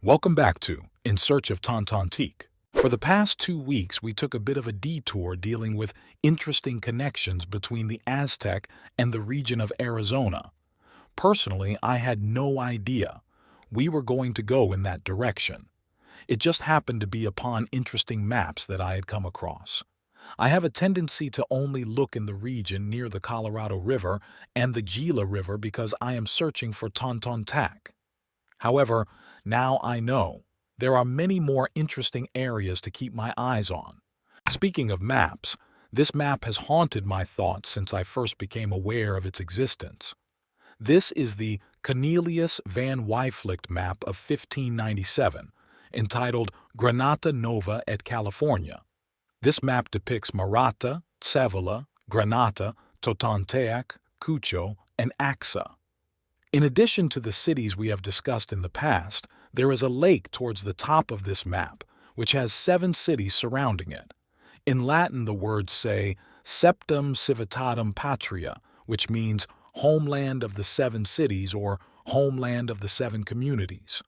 Welcome back to In Search of Tontonteac. For the past 2 weeks, we took a bit of a detour dealing with interesting connections between the Aztec and the region of Arizona. Personally, I had no idea we were going to go in that direction. It just happened to be upon interesting maps that I had come across. I have a tendency to only look in the region near the Colorado River and the Gila River because I am searching for Tontonteac. However, now I know there are many more interesting areas to keep my eyes on. Speaking of maps, this map has haunted my thoughts since I first became aware of its existence. This is the Cornelius van Wyftlict Map of 1597, entitled Granata Nova et California. This map depicts Marata, Cevela, Granata, Tontonteac, Cucho, and Acus. In addition to the cities we have discussed in the past, there is a lake towards the top of this map, which has 7 cities surrounding it. In Latin, the words say Septem Civitatem Patria, which means homeland of the 7 cities or homeland of the 7 communities.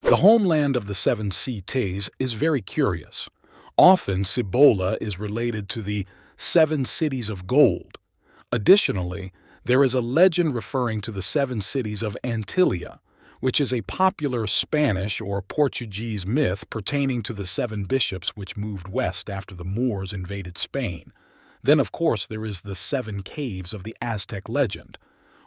The homeland of the 7 cités is very curious. Often, Cibola is related to the 7 cities of gold. Additionally, there is a legend referring to the 7 cities of Antilla, which is a popular Spanish or Portuguese myth pertaining to the 7 bishops which moved west after the Moors invaded Spain. Then, of course, there is the 7 caves of the Aztec legend.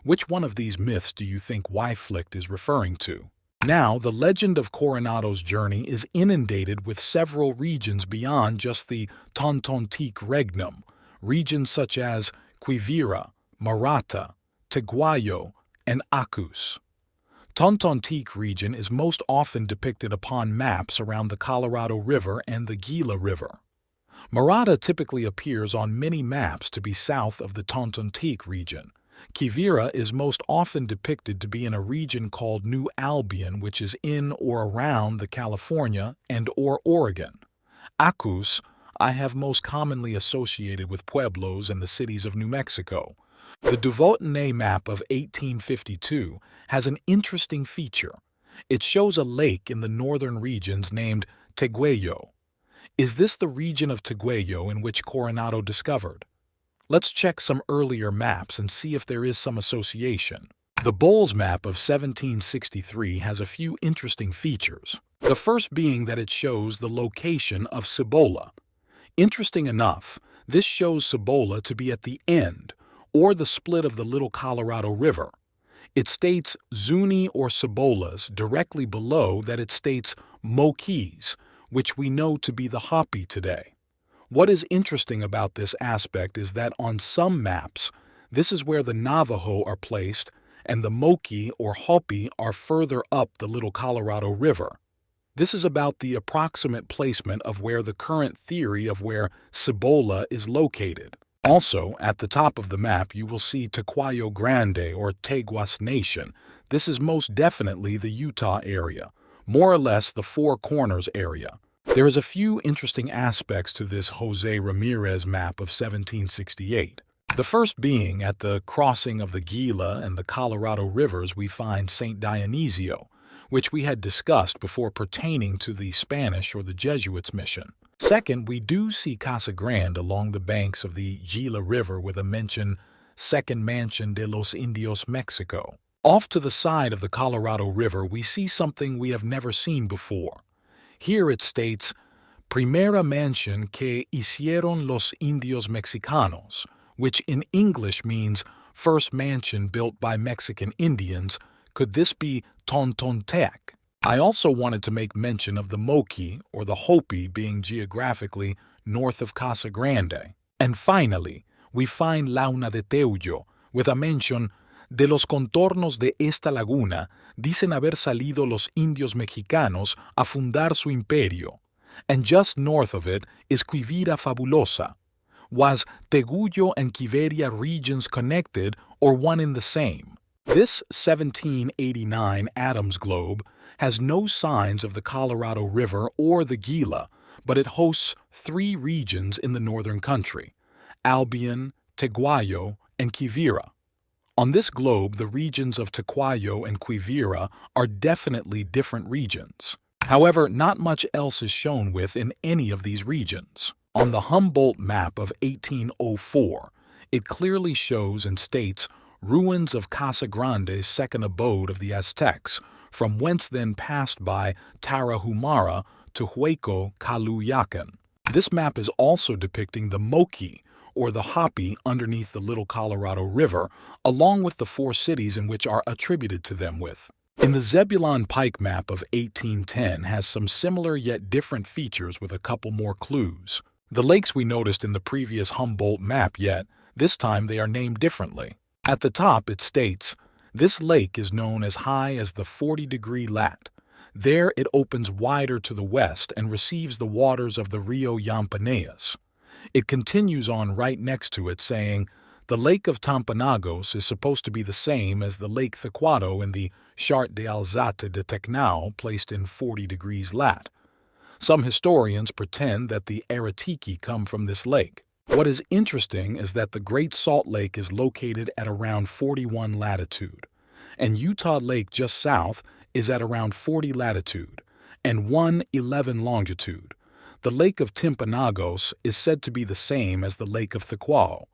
Which one of these myths do you think Wyftlict is referring to? Now, the legend of Coronado's journey is inundated with several regions beyond just the Tontonteac regnum, regions such as Quivira, Marata, Teguayo, and Acus. Tontonteac region is most often depicted upon maps around the Colorado River and the Gila River. Marata typically appears on many maps to be south of the Tontonteac region. Quivira is most often depicted to be in a region called New Albion, which is in or around the California and or Oregon. Acus I have most commonly associated with pueblos and the cities of New Mexico. The Dubotenay Map of 1852 has an interesting feature. It shows a lake in the northern regions named Teguayo. Is this the region of Teguayo in which Coronado discovered? Let's check some earlier maps and see if there is some association. The Bolles Map of 1763 has a few interesting features. The first being that it shows the location of Cibola. Interesting enough, this shows Cibola to be at the end, or the split of the Little Colorado River. It states Zuni or Cibolas directly below that it states Moquis, which we know to be the Hopi today. What is interesting about this aspect is that on some maps, this is where the Navajo are placed and the Moqui or Hopi are further up the Little Colorado River. This is about the approximate placement of where the current theory of where Cibola is located. Also, at the top of the map, you will see Teguayo Grande or Teguas Nation. This is most definitely the Utah area, more or less the Four Corners area. There is a few interesting aspects to this Jose Ramirez map of 1768. The first being at the crossing of the Gila and the Colorado rivers we find St. Dionisio, which we had discussed before pertaining to the Spanish or the Jesuits' mission. Second, we do see Casa Grande along the banks of the Gila River with a mention Second Mansion de los Indios, Mexico. Off to the side of the Colorado River, we see something we have never seen before. Here it states, Primera mansión que hicieron los indios mexicanos, which in English means first mansion built by Mexican Indians. Could this be Tontonteac? I also wanted to make mention of the Moqui or the Hopi being geographically north of Casa Grande. And finally, we find Launa de Teullo with a mention de los contornos de esta laguna dicen haber salido los indios mexicanos a fundar su imperio. And just north of it is Quivira Fabulosa. Was Teguyo and Quivira regions connected or one in the same? This 1789 Adams globe has no signs of the Colorado River or the Gila, but it hosts 3 regions in the northern country, Albion, Teguayo, and Quivira. On this globe, the regions of Teguayo and Quivira are definitely different regions. However, not much else is shown within any of these regions. On the Homboldt Map of 1804, it clearly shows and states ruins of Casa Grande's second abode of the Aztecs, from whence then passed by Tarahumara to Hueco Caluyacan. This map is also depicting the Moqui, or the Hopi, underneath the Little Colorado River, along with the 4 cities in which are attributed to them with. In the Zebulon Pike Map of 1810 has some similar yet different features with a couple more clues. The lakes we noticed in the previous Homboldt Map, yet this time they are named differently. At the top it states, "This lake is known as high as the 40-degree lat. There it opens wider to the west and receives the waters of the Rio Yampaneas." It continues on right next to it saying, "The lake of Tipanangos is supposed to be the same as the Lake Tequado in the Charte de Alzate de Tecnau, placed in 40 degrees lat. Some historians pretend that the Aratiki come from this lake. What is interesting is that the Great Salt Lake is located at around 41 latitude, and Utah Lake just south is at around 40 latitude and 111 longitude. The Lake of Tipanangos is said to be the same as the Lake of Teguayo.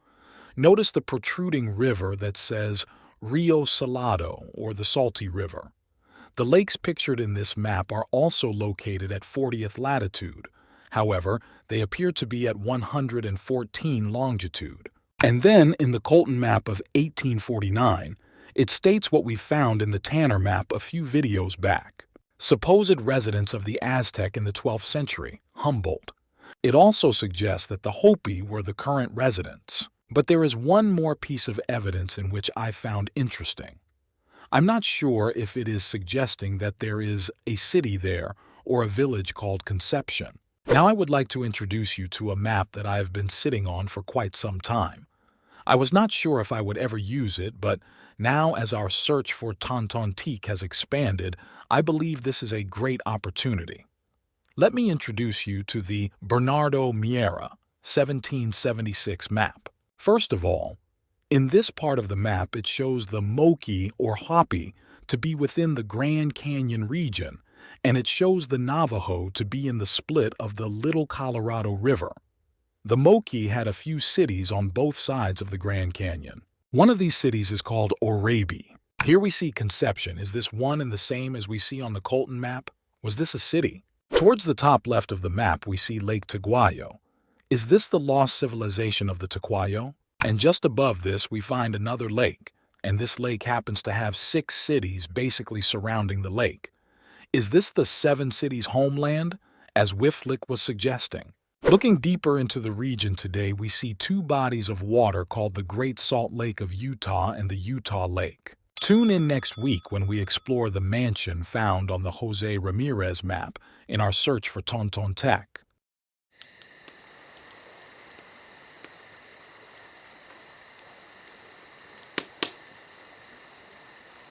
Notice the protruding river that says Rio Salado, or the Salty River. The lakes pictured in this map are also located at 40th latitude. However, they appear to be at 114 longitude. And then, in the Colton Map of 1849, it states what we found in the Tanner Map a few videos back. Supposed residents of the Aztec in the 12th century, Homboldt. It also suggests that the Hopi were the current residents. But there is one more piece of evidence in which I found interesting. I'm not sure if it is suggesting that there is a city there or a village called Concepcion. Now I would like to introduce you to a map that I have been sitting on for quite some time. I was not sure if I would ever use it, but now as our search for Tontonteac has expanded, I believe this is a great opportunity. Let me introduce you to the Bernardo Miera 1776 map. First of all, in this part of the map it shows the Moqui or Hopi to be within the Grand Canyon region, and it shows the Navajo to be in the split of the Little Colorado River. The Moqui had a few cities on both sides of the Grand Canyon. One of these cities is called Oraibi. Here we see Concepcion. Is this one and the same as we see on the Colton map? Was this a city? Towards the top left of the map we see Lake Teguayo. Is this the lost civilization of the Teguayo? And just above this we find another lake, and this lake happens to have 6 cities basically surrounding the lake. Is this the 7 cities homeland, as Wyftlict was suggesting? Looking deeper into the region today, we see 2 bodies of water called the Great Salt Lake of Utah and the Utah Lake. Tune in next week when we explore the mansion found on the Jose Ramirez map in our search for Tontonteac.